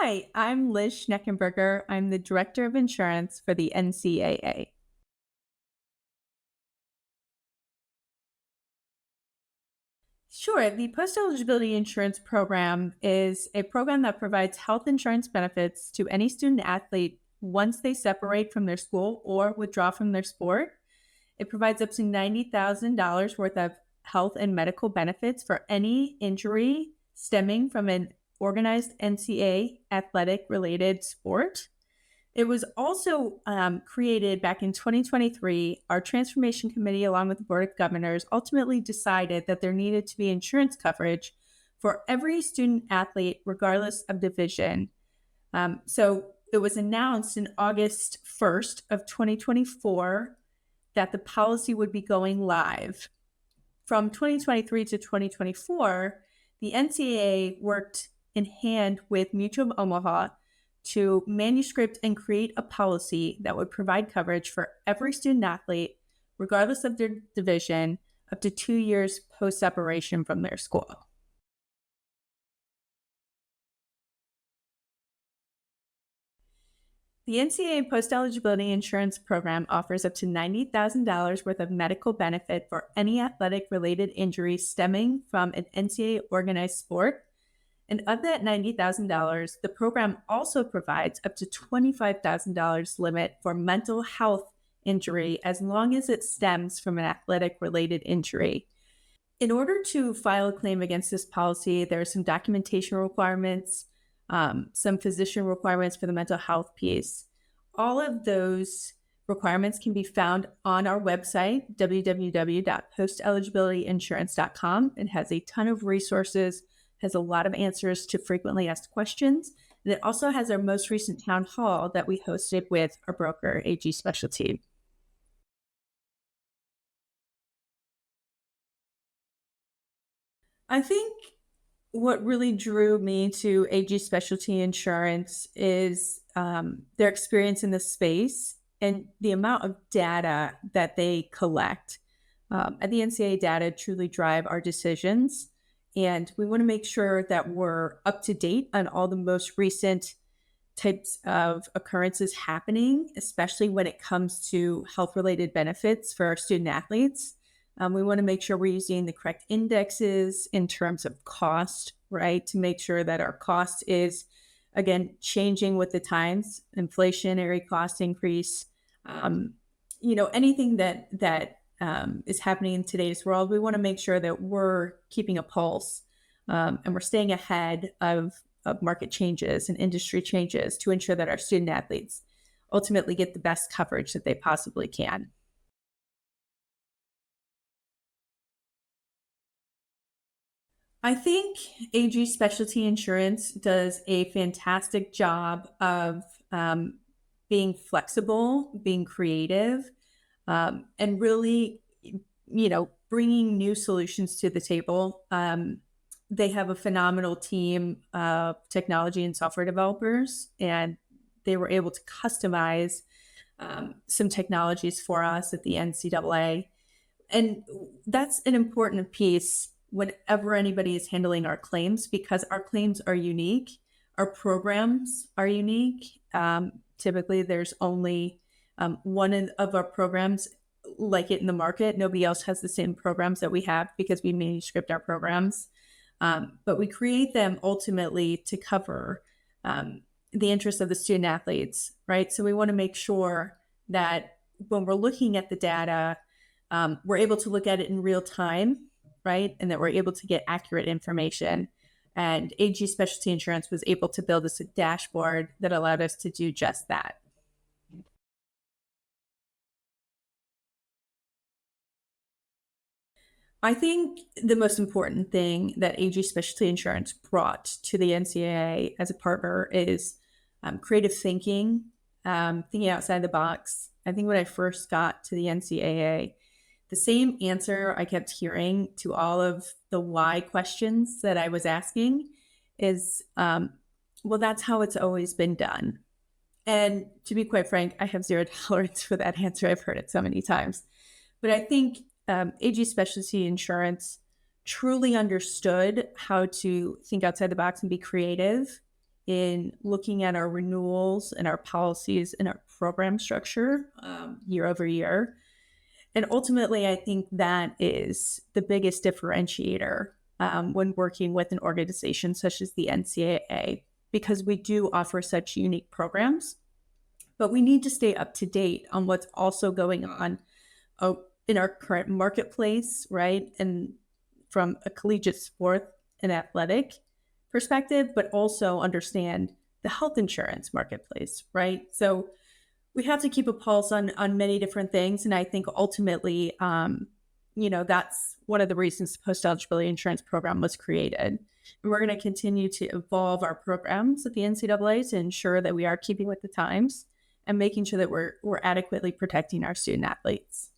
Hi, I'm Liz Schneckenburger. I'm the Director of Insurance for the NCAA. Sure, the Post Eligibility Insurance Program is a program that provides health insurance benefits to any student athlete once they separate from their school or withdraw from their sport. It provides up to $90,000 worth of health and medical benefits for any injury stemming from an organized NCAA athletic related sport. It was also created back in 2023. Our transformation committee, along with the Board of Governors, ultimately decided that there needed to be insurance coverage for every student athlete, regardless of division. So it was announced in August 1st of 2024 that the policy would be going live. From 2023 to 2024, the NCAA worked in hand with Mutual of Omaha to manuscript and create a policy that would provide coverage for every student athlete, regardless of their division, up to 2 years post separation from their school. The NCAA Post Eligibility Insurance Program offers up to $90,000 worth of medical benefit for any athletic related injury stemming from an NCAA organized sport. And of that $90,000, the program also provides up to $25,000 limit for mental health injury as long as it stems from an athletic related injury. In order to file a claim against this policy, there are some documentation requirements, some physician requirements for the mental health piece. All of those requirements can be found on our website, www.posteligibilityinsurance.com. It has a ton of resources, has a lot of answers to frequently asked questions. And it also has our most recent town hall that we hosted with our broker, AG Specialty. I think what really drew me to AG Specialty Insurance is their experience in the space and the amount of data that they collect. At the NCAA, data truly drive our decisions. And we want to make sure that we're up to date on all the most recent types of occurrences happening, especially when it comes to health related benefits for our student athletes. We want to make sure we're using the correct indexes in terms of cost, right? To make sure that our cost is, again, changing with the times, inflationary cost increase, anything that is happening in today's world. We want to make sure that we're keeping a pulse and we're staying ahead of market changes and industry changes to ensure that our student athletes ultimately get the best coverage that they possibly can. I think AG Specialty Insurance does a fantastic job of being flexible, being creative, and really, bringing new solutions to the table. They have a phenomenal team of technology and software developers, and they were able to customize some technologies for us at the NCAA. And that's an important piece whenever anybody is handling our claims, because our claims are unique, our programs are unique. Typically, there's only one of our programs like it in the market. Nobody else has the same programs that we have because we manuscript our programs. But we create them ultimately to cover the interests of the student athletes, right? So we want to make sure that when we're looking at the data, we're able to look at it in real time, right? And that we're able to get accurate information. And AG Specialty Insurance was able to build us a dashboard that allowed us to do just that. I think the most important thing that AG Specialty Insurance brought to the NCAA as a partner is creative thinking, thinking outside the box. I think when I first got to the NCAA, the same answer I kept hearing to all of the why questions that I was asking is, well, that's how it's always been done. And to be quite frank, I have zero tolerance for that answer. I've heard it so many times. But I think AG Specialty Insurance truly understood how to think outside the box and be creative in looking at our renewals and our policies and our program structure year over year. And ultimately, I think that is the biggest differentiator when working with an organization such as the NCAA, because we do offer such unique programs, but we need to stay up to date on what's also going on in our current marketplace, right? And from a collegiate sport and athletic perspective, but also understand the health insurance marketplace, right? So we have to keep a pulse on many different things. And I think ultimately, that's one of the reasons the post-eligibility insurance program was created. And we're going to continue to evolve our programs at the NCAA to ensure that we are keeping with the times and making sure that we're adequately protecting our student athletes.